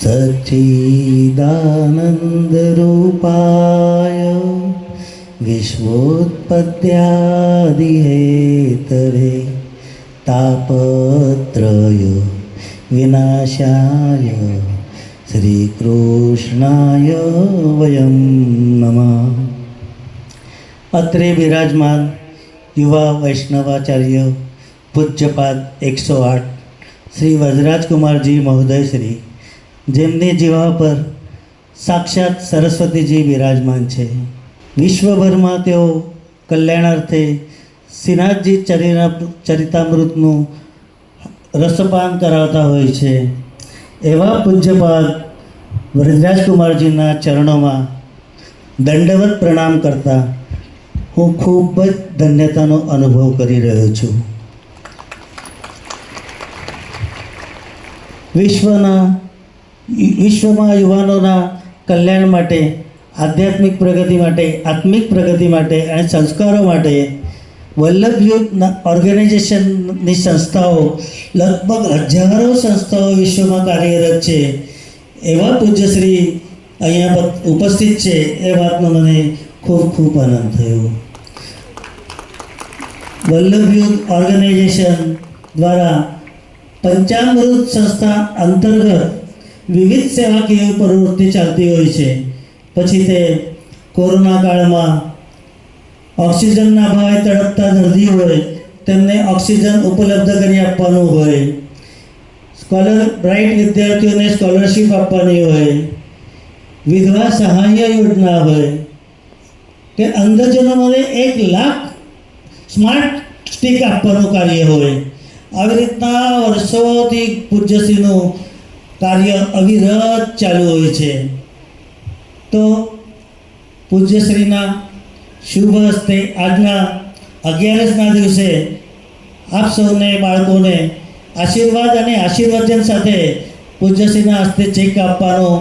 सच्चिदानन्दरूपाय विश्वोत्पत्त्यादिहेतवे तापत्रय विनाशाय श्रीकृष्णाय वयं नमः। અત્રે બિરાજમાન યુવા વૈષ્ણવાચાર્ય પૂજ્યપાદ 108 શ્રી વજરાજકુમારજી મહોદયશ્રી, જેમની જીવા પર સાક્ષાત સરસ્વતીજી બિરાજમાન છે. વિશ્વભરમાં તેઓ કલ્યાણાર્થે શ્રીનાથજી ચરિતામૃતનું રસપાન કરાવતા હોય છે. એવા પૂજ્યપાદ વજરાજકુમારજીના ચરણોમાં દંડવત પ્રણામ કરતા હું ખૂબ જ ધન્યતાનો અનુભવ કરી રહ્યો છું. વિશ્વમાં યુવાનોના કલ્યાણ માટે, આધ્યાત્મિક પ્રગતિ માટે, આત્મિક પ્રગતિ માટે અને સંસ્કારો માટે વલ્લભ યુથ ઓર્ગેનાઇઝેશનની સંસ્થાઓ, લગભગ હજારો સંસ્થાઓ વિશ્વમાં કાર્યરત છે. એવા પૂજ્યશ્રી અહીંયા ઉપસ્થિત છે એ વાતનો મને ખૂબ ખૂબ આનંદ થયો. વલ્લભ યુથ ઓર્ગેનાઇઝેશન દ્વારા પંચામૃત સંસ્થા અંતર્ગત વિવિધ સેવાકીય પ્રવૃત્તિ ચાલતી હોય છે. પછી તે કોરોના કાળમાં ઓક્સિજનના અભાવે તડપતા દર્દી હોય તેમને ઓક્સિજન ઉપલબ્ધ કરી આપવાનું હોય, બ્રાઇટ વિદ્યાર્થીઓને સ્કોલરશિપ આપવાની હોય, વિધવા સહાય યોજના હોય કે અંધજનોને 1 લાખ સ્માર્ટ સ્ટીક આપવાનું કાર્ય હોય. આવી રીતના વર્ષોથી પૂજ્યશ્રીનું કાર્ય અવિરત ચાલુ હોય છે. તો પૂજ્યશ્રીના શુભ હસ્તે આજના 11ના દિવસે આપ સૌને બાળકોને આશીર્વાદ અને આશીર્વચન સાથે પૂજ્યશ્રીના હસ્તે ચેક આપવાનો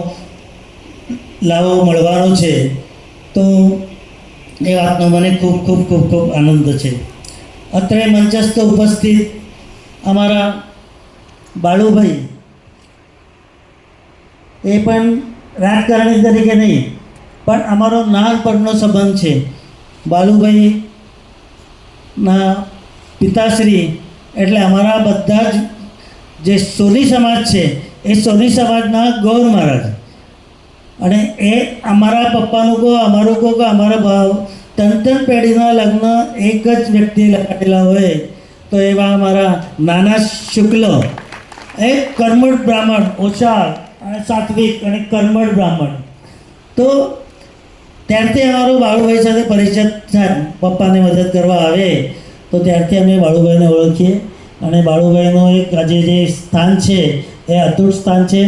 લાવો મળવાનો છે. તો એ વાતનો મને ખૂબ ખૂબ ખૂબ ખૂબ આનંદ છે. અત્રે મંચસ્થ ઉપસ્થિત અમારા બાળુભાઈ, એ પણ રાજકારણી તરીકે નહીં પણ અમારો નાનપણનો સંબંધ છે. બાલુભાઈના પિતાશ્રી એટલે અમારા બધા જ જે સોની સમાજ છે એ સોની સમાજના ગૌર મહારાજ, અને એ અમારા પપ્પાનું કહો, અમારું કહો કે અમારા ભાવ 3 પેઢીના લગ્ન એક જ વ્યક્તિએ લગાડેલા હોય તો એવા અમારા નાના શુક્લ, એ કર્મઠ બ્રાહ્મણ, ઓછાળ અને સાત્વિક અને કર્મઠ બ્રાહ્મણ. તો ત્યારથી અમારું બાળુભાઈ સાથે પરિચય થાય. પપ્પાને મદદ કરવા આવે તો ત્યારથી અમે બાળુભાઈને ઓળખીએ. અને બાળુભાઈનું એક આજે જે સ્થાન છે એ અતૂટ સ્થાન છે.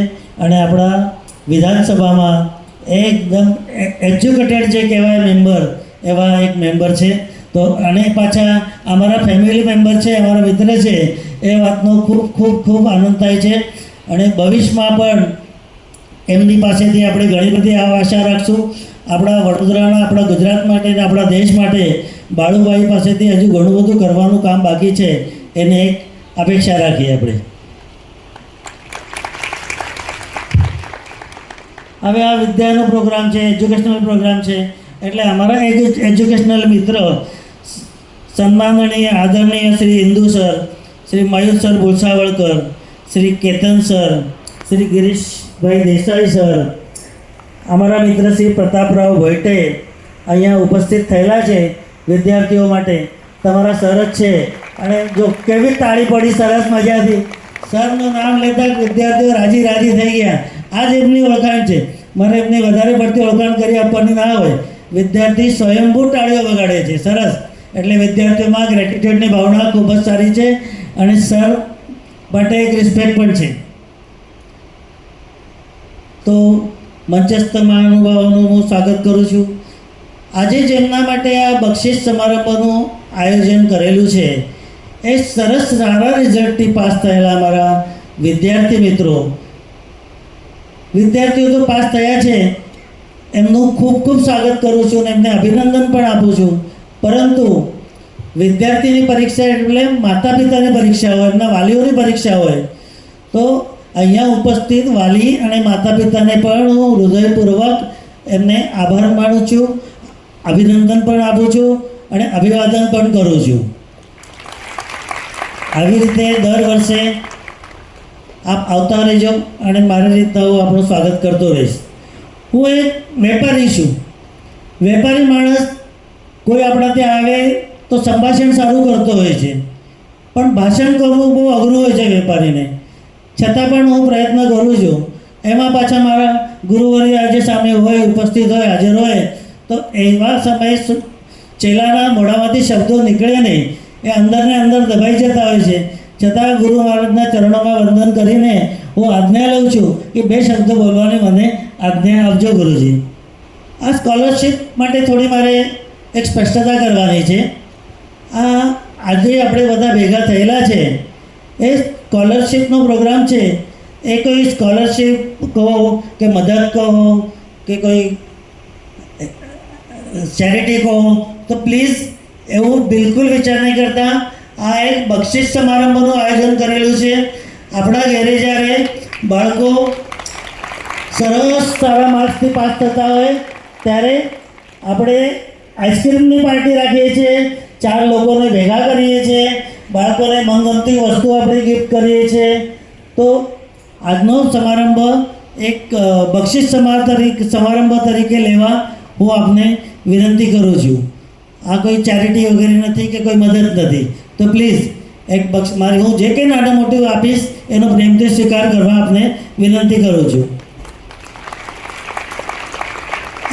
અને આપણા વિધાનસભામાં એકદમ એજ્યુકેટેડ જે કહેવાય મેમ્બર, એવા એક મેમ્બર છે. તો અને પાછા અમારા ફેમિલી મેમ્બર છે, અમારા મિત્ર છે. એ વાતનો ખૂબ ખૂબ ખૂબ આનંદ થાય છે. અને ભવિષ્યમાં પણ એમની પાસેથી આપણે ઘણી બધી આશા રાખશું. આપણા વડોદરાના, આપણા ગુજરાત માટે અને આપણા દેશ માટે બાળુભાઈ પાસેથી હજુ ઘણું બધું કરવાનું કામ બાકી છે, એને એક અપેક્ષા રાખીએ આપણે. હવે આ વિદ્યાનો પ્રોગ્રામ છે, એજ્યુકેશનલ પ્રોગ્રામ છે, એટલે અમારા એજ્યુકેશનલ મિત્ર સન્માનનીય આદરણીય Shri Indu sir, Shri Mayur sir Bhusawalkar, Shri Ketan sir, Shri Girishbhai Desai sir, અમારા મિત્ર શ્રી પ્રતાપરાવ ભોયટે અહીંયા ઉપસ્થિત થયેલા છે. વિદ્યાર્થીઓ માટે તમારા સર જ છે. અને જો કેવી તાળી પડી, સરસ મજાથી સરનું નામ લેતા વિદ્યાર્થીઓ રાજી રાજી થઈ ગયા. આ જ એમની ઓળખાણ છે. મારે એમની વધારે પડતી ઓળખાણ કરી આપવાની ના હોય. વિદ્યાર્થી સ્વયંભૂ તાળીઓ વગાડે છે. સરસ. એટલે વિદ્યાર્થીઓમાં ગ્રેટિટ્યૂડની ભાવના ખૂબ જ સારી છે. અને સર માટે એક રિસ્પેક્ટ પણ છે. તો મંચસ્થ મહાનુભાવોનું હું સ્વાગત કરું છું. આજે જેમના માટે આ બક્ષિસ સમારંભનું આયોજન કરેલું છે એ સરસ સારા રિઝલ્ટથી પાસ થયેલા અમારા વિદ્યાર્થી મિત્રો. વિદ્યાર્થીઓ તો પાસ થયા છે, એમનું ખૂબ ખૂબ સ્વાગત કરું છું અને એમને અભિનંદન પણ આપું છું. પરંતુ વિદ્યાર્થીની પરીક્ષા એટલે માતા પિતાની પરીક્ષા હોય, એમના વાલીઓની પરીક્ષા હોય. તો અહીંયા ઉપસ્થિત વાલી અને માતા પિતાને પણ હું હૃદયપૂર્વક એમને આભાર માનું છું, અભિનંદન પણ આપું છું અને અભિવાદન પણ કરું છું. આવી રીતે દર વર્ષે આપ આવતા રહેજો અને મારી રીતના હું આપણું સ્વાગત કરતો રહીશ. હું એક વેપારી છું. વેપારી માણસ કોઈ આપણા ત્યાં આવે તો સંભાષણ સારું કરતો હોય છે, પણ ભાષણ કરવું બહુ અઘરું હોય છે વેપારીને. છતાં પણ હું પ્રયત્ન કરું છું. એમાં પાછા મારા ગુરુવર્ય આજે સામે હોય, ઉપસ્થિત હોય, હાજર હોય, તો એવા સમયે ચેલાના મોઢામાંથી શબ્દો નીકળે નહીં, એ અંદરને અંદર દબાઈ જતા હોય છે. છતાં ગુરુ મહારાજના ચરણોમાં વંદન કરીને હું આજ્ઞા લઉં છું કે 2 શબ્દો બોલવાની મને આજ્ઞા આપજો ગુરુજી. આ સ્કોલરશિપ માટે થોડી મારે એક સ્પષ્ટતા કરવાની છે. આજે આપણે બધા ભેગા થયેલા છે, એ સ્કોલરશિપનો પ્રોગ્રામ છે. એ કોઈ સ્કોલરશિપ કહો કે મદદ કહો કે કોઈ ચેરિટી કહો, તો પ્લીઝ એવું બિલકુલ વિચાર નહીં કરતા. આ એક બક્ષિસ સમારંભનું આયોજન કરેલું છે. આપણા ઘરે જ્યારે બાળકો સરસ સારા માર્ક્સથી પાસ થતા હોય ત્યારે આપણે આઈસ્ક્રીમની પાર્ટી રાખીએ છીએ, 4 લોકોને ભેગા કરીએ છીએ, બાળકોને મનગમતી વસ્તુ આપણે ગિફ્ટ કરીએ છીએ. તો આજનો સમારંભ એક બક્ષિસ સમારંભ તરીકે લેવા હું આપને વિનંતી કરું છું. આ કોઈ ચેરિટી વગેરે નથી કે કોઈ મદદ નથી. તો પ્લીઝ એક મારી હું જે કંઈ નાનું મોટું આપીશ એનો પ્રેમથી સ્વીકાર કરવા આપને વિનંતી કરું છું.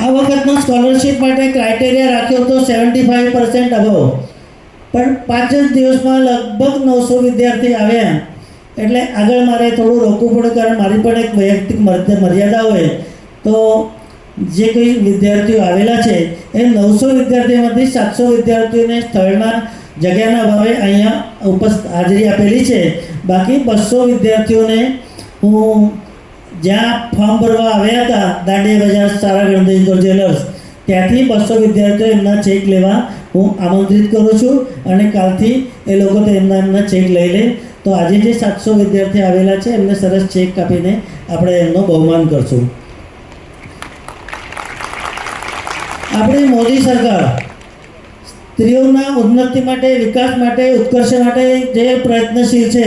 આ વખતનો સ્કોલરશિપ માટે ક્રાઇટેરિયા રાખ્યો હતો 75% અબવ, પણ 5 જ દિવસમાં લગભગ 900 વિદ્યાર્થી આવ્યા. એટલે આગળ મારે થોડું રોકવું પડે, કારણ મારી પણ એક વૈયક્તિક મર્યાદા હોય. તો જે કોઈ વિદ્યાર્થીઓ આવેલા છે એ 900 વિદ્યાર્થીઓમાંથી 700 વિદ્યાર્થીઓને સ્થળના જગ્યાના અભાવે અહીંયા હાજરી આપેલી છે. બાકી 200 વિદ્યાર્થીઓને હું જ્યાં ફોર્મ ભરવા આવ્યા હતા દાંડિયા બજાર સારા ગણદેવી જ્વેલર્સ, ત્યાંથી 200 વિદ્યાર્થીઓ એમના ચેક લેવા હું આમંત્રિત કરું છું. અને કાલથી એ લોકો તો એમના ચેક લઈ લે. તો આજે જે 700 વિદ્યાર્થી આવેલા છે એમને સરસ ચેક આપીને આપણે એમનો બહુમાન કરશું. આપણી મોદી સરકાર સ્ત્રીઓના ઉન્નતિ માટે, વિકાસ માટે, ઉત્કર્ષ માટે જે પ્રયત્નશીલ છે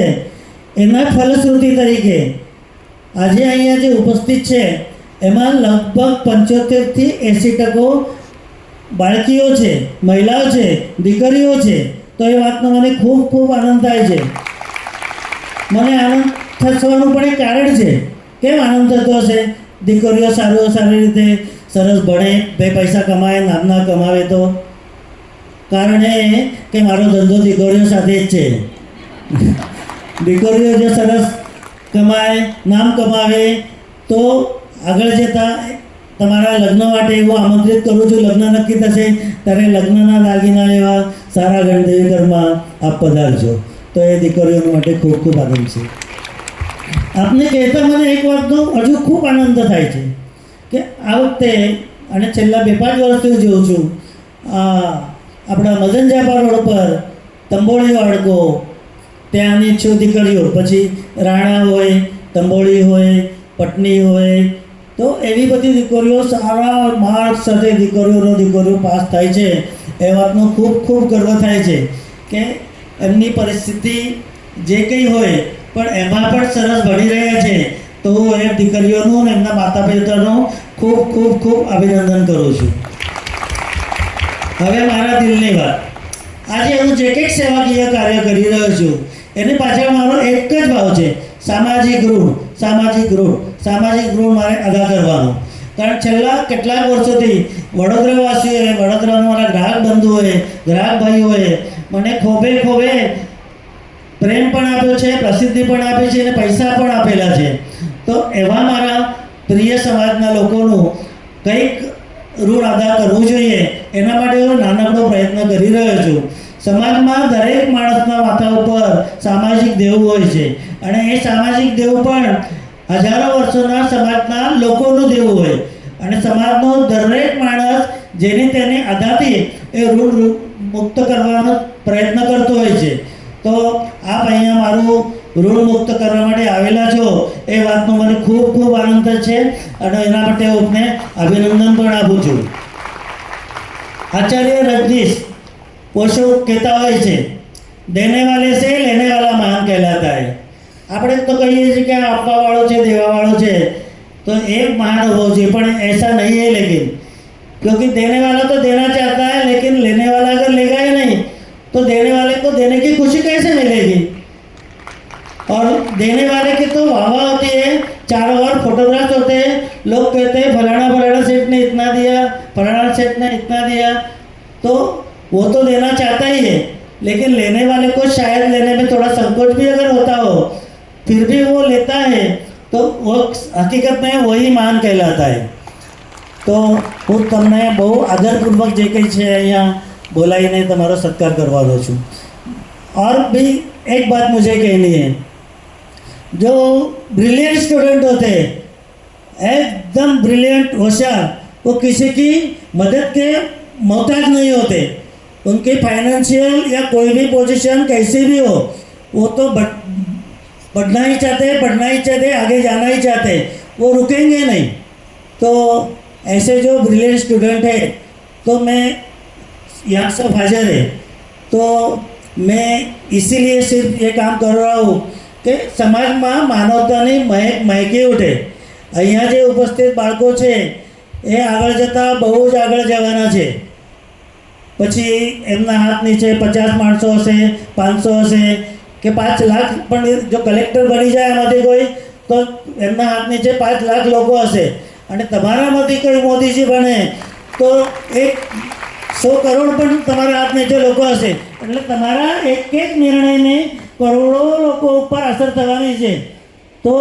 એના ફલશ્રુતિ તરીકે આજે અહીંયા જે ઉપસ્થિત છે એમાં લગભગ 75થી 80% બાળકીઓ છે, મહિલાઓ છે, દીકરીઓ છે. તો એ વાતનો મને ખૂબ ખૂબ આનંદ થાય છે. મને આનંદ થવાનું પણ એક કારણ છે. કેમ આનંદ થતો હશે? દીકરીઓ સારી રીતે સરસ ભણે, 2 પૈસા કમાય, નામના કમાવે. તો કારણ એ કે મારો ધંધો દીકરીઓ સાથે જ છે. દીકરીઓ જો સરસ કમાય, નામ કમાવે, તો આગળ જતાં તમારા લગ્ન માટે હું આમંત્રિત કરું છું. લગ્ન નક્કી થશે ત્યારે લગ્નના દાગીના એવા સારા ગણદેવી ઘરમાં આપ પધારજો. તો એ દીકરીઓ માટે ખૂબ ખૂબ આનંદ છે. આપને કહેતા મને એક વાતનો હજુ ખૂબ આનંદ થાય છે કે આ વખતે, અને છેલ્લા 2-5 વર્ષથી જોઉં છું, આપણા મદન જાપા રોડ પર તંબોળી વાડકો, ત્યાંની દીકરીઓ, પછી રાણા હોય, તંબોળી હોય, પટની હોય, તો એવી બધી દીકરીઓ સારા માર્ક્સ સાથે દીકરીઓ પાસ થાય છે. એ વાતનો ખૂબ ખૂબ ગર્વ થાય છે કે એમની પરિસ્થિતિ જે કંઈ હોય પણ એમાં પણ સરસ ભણી રહ્યા છે. તો હું એ દીકરીઓનું અને એમના માતા પિતાનું ખૂબ ખૂબ ખૂબ અભિનંદન કરું છું. હવે મારા દિલની વાત. આજે હું જે કંઈક સેવાકીય કાર્ય કરી રહ્યો છું એની પાછળ મારો એક જ ભાવ છે, સામાજિક ઋણ મારે અદા કરવાનો. કારણ છેલ્લા કેટલાક વર્ષોથી વડોદરાવાસીઓએ, વડોદરાના મારા ગ્રાહક બંધુઓએ, ગ્રાહક ભાઈઓએ મને ખોબે પ્રેમ પણ આપ્યો છે, પ્રસિદ્ધિ પણ આપી છે અને પૈસા પણ આપેલા છે. તો એવા મારા પ્રિય સમાજના લોકોનું કંઈક ઋણ અદા કરવું જોઈએ. એના માટે હું નાનકડો પ્રયત્ન કરી રહ્યો છું. સમાજમાં દરેક માણસના માથા ઉપર સામાજિક દેવું હોય છે અને એ સામાજિક દેવું પણ હજારો વર્ષોના સમાજના લોકોનું દેવું હોય. અને સમાજનો દરેક માણસ જેની તેની આધાથી એ ઋણ મુક્ત કરવાનો પ્રયત્ન કરતો હોય છે. તો આપ અહીંયા મારું ઋણ મુક્ત કરવા માટે આવેલા છો એ વાતનો મને ખૂબ ખૂબ આનંદ છે અને એના માટે હું આપને અભિનંદન પણ આપું છું. આચાર્ય રજનીશ ઓશો કહેતા હોય છે, દેને વાલે સે લેને વાલા મહાન કહેલાતા હૈ. આપણે તો કહીએ છીએ કે આપવા વાળો છે, દેવા વાળો છે, तो एक महान हो चाहिए, पर ऐसा नहीं है. लेकिन क्योंकि देने वाला तो देना चाहता है, लेकिन लेने वाला अगर लेगा ही नहीं तो देने वाले को देने की खुशी कैसे मिलेगी. और देने वाले की तो वाह होती है, चारों ओर फोटोग्राफ्स होते हैं, लोग कहते हैं फलाना फलाना सेठ ने इतना दिया, फलाना सेठ ने इतना दिया, तो वो तो देना चाहता ही है, लेकिन लेने वाले को शायद लेने में थोड़ा संकोच भी अगर होता हो, फिर भी वो लेता है, तो वो हकीकत में वही महान कहलाता है. तो હું તમને બહુ આદરપૂર્વક જે કંઈ છે અહીંયા બોલાવીને તમારો સત્કાર કરવાનો છું. और भी एक बात मुझे कहनी है, जो ब्रिलियंट स्टूडेंट होते हैं, एकदम ब्रिलियंट होशियार, वो किसी की मदद के मोहताज नहीं होते. उनकी फाइनेंशियल या कोई भी पोजीशन कैसी भी हो, वो तो बढ़ना ही चाहते, आगे जाना ही चाहते, वो रुकेंगे नहीं. तो ऐसे जो ब्रिलियंट स्टूडेंट है, तो मैं यहाँ सब हाजिर है, तो मैं इसीलिए सिर्फ ये काम कर रहा हूँ કે સમાજમાં માનવતાની મહેક મહેકી ઉઠે. અહીંયા જે ઉપસ્થિત બાળકો છે એ આગળ જતાં બહુ જ આગળ જવાના છે. પછી એમના હાથ નીચે 50 માણસો હશે, 500 હશે કે 5 લાખ, પણ જો કલેક્ટર બની જાય એમાંથી કોઈ, તો એમના હાથ નીચે 5 લાખ લોકો હશે. અને તમારામાંથી કોઈ મોદીજી બને તો 100 કરોડ પણ તમારા હાથ નીચે લોકો હશે. એટલે તમારા એક એક નિર્ણયને કરોડો લોકો ઉપર અસર થવાની છે. તો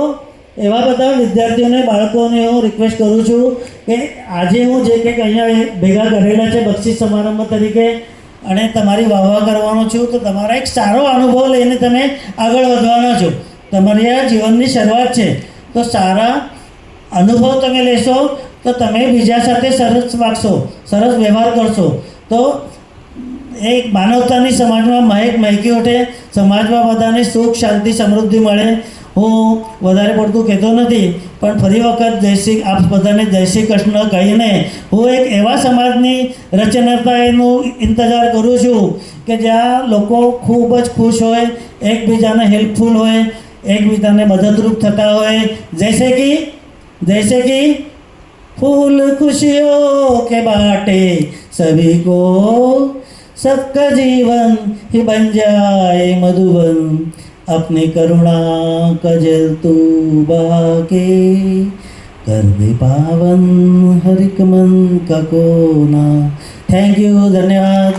એવા બધા વિદ્યાર્થીઓને, બાળકોને હું રિક્વેસ્ટ કરું છું કે આજે હું જે કંઈક અહીંયા ભેગા કરેલા છે બક્ષિસ સમારંભ તરીકે, અને તમારી વાહવા કરવાનો છું, તો તમારા એક સારો અનુભવ લઈને તમે આગળ વધવાના છો. તમારી આ જીવનની શરૂઆત છે, તો સારા અનુભવ તમે લેશો તો તમે બીજા સાથે સરસ વાગશો, સરસ વ્યવહાર કરશો, તો એક માનવતાની સમાજમાં મહેક મહેકી ઉઠે, સમાજમાં બધાને સુખ, શાંતિ, સમૃદ્ધિ મળે. હું વધારે પડતું કહેતો નથી, પણ ફરી વખત જય શ્રી, આપ બધાને જય શ્રી કૃષ્ણ કહીને હું એક એવા સમાજની રચનાનું ઇંતજાર કરું છું કે જ્યાં લોકો ખૂબ જ ખુશ હોય, એકબીજાને હેલ્પફુલ હોય, એકબીજાને મદદરૂપ થતા હોય. जैसे कि फूल खुशियों के बाटे सभी को, सबका जीवन ही बन जाए मधुबन, अपनी करुणा का जल तू बहा के कर दे पावन हर एक मन का कोना. थैंक यू, धन्यवाद.